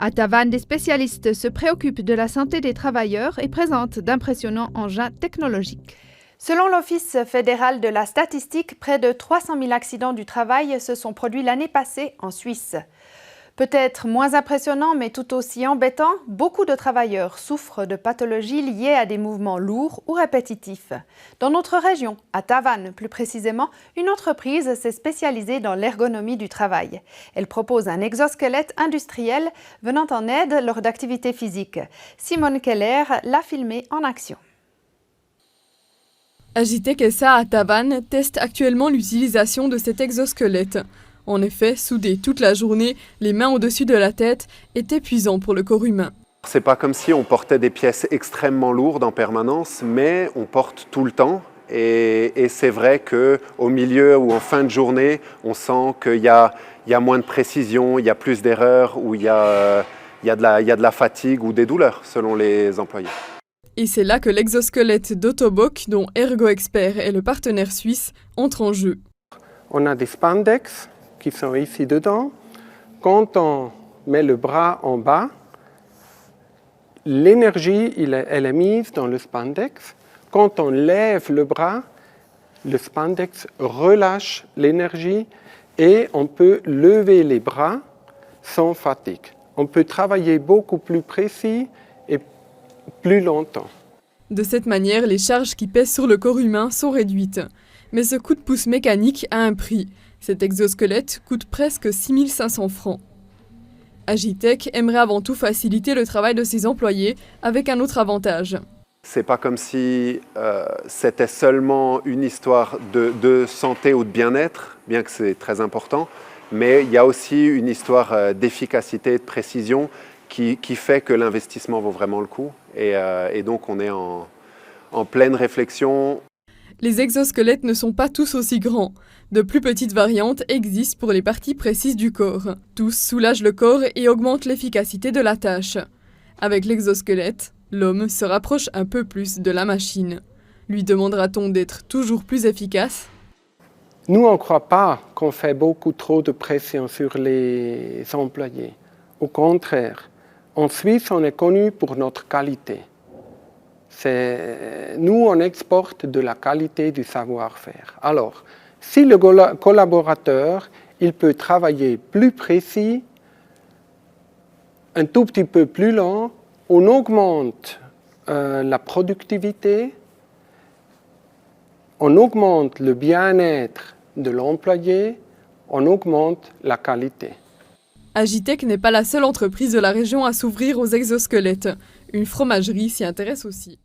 À Tavannes, des spécialistes se préoccupent de la santé des travailleurs et présentent d'impressionnants engins technologiques. Selon l'Office fédéral de la statistique, près de 300 000 accidents du travail se sont produits l'année passée en Suisse. Peut-être moins impressionnant, mais tout aussi embêtant, beaucoup de travailleurs souffrent de pathologies liées à des mouvements lourds ou répétitifs. Dans notre région, à Tavannes plus précisément, une entreprise s'est spécialisée dans l'ergonomie du travail. Elle propose un exosquelette industriel venant en aide lors d'activités physiques. Simone Keller l'a filmé en action. Agitech SA à Tavannes teste actuellement l'utilisation de cet exosquelette. En effet, souder toute la journée, les mains au-dessus de la tête, est épuisant pour le corps humain. C'est pas comme si on portait des pièces extrêmement lourdes en permanence, mais on porte tout le temps. Et c'est vrai qu'au milieu ou en fin de journée, on sent qu'il y a moins de précision, il y a plus d'erreurs, ou il y a de la fatigue ou des douleurs selon les employés. Et c'est là que l'exosquelette d'Autobock, dont ErgoExpert est le partenaire suisse, entre en jeu. On a des spandex qui sont ici dedans. Quand on met le bras en bas, l'énergie elle est mise dans le spandex. Quand on lève le bras, le spandex relâche l'énergie et on peut lever les bras sans fatigue. On peut travailler beaucoup plus précis et plus longtemps. De cette manière, les charges qui pèsent sur le corps humain sont réduites. Mais ce coup de pouce mécanique a un prix. Cet exosquelette coûte presque 6 500 francs. Agitech aimerait avant tout faciliter le travail de ses employés avec un autre avantage. C'est pas comme si c'était seulement une histoire de santé ou de bien-être, bien que c'est très important, mais il y a aussi une histoire d'efficacité et de précision qui fait que l'investissement vaut vraiment le coup. Et donc on est en pleine réflexion. Les exosquelettes ne sont pas tous aussi grands. De plus petites variantes existent pour les parties précises du corps. Tous soulagent le corps et augmentent l'efficacité de la tâche. Avec l'exosquelette, l'homme se rapproche un peu plus de la machine. Lui demandera-t-on d'être toujours plus efficace ? Nous, on ne croit pas qu'on fait beaucoup trop de pression sur les employés. Au contraire, en Suisse, on est connu pour notre qualité. Nous, on exporte de la qualité du savoir-faire. Alors, si le collaborateur il peut travailler plus précis, un tout petit peu plus lent, on augmente la productivité, on augmente le bien-être de l'employé, on augmente la qualité. Agitech n'est pas la seule entreprise de la région à s'ouvrir aux exosquelettes. Une fromagerie s'y intéresse aussi.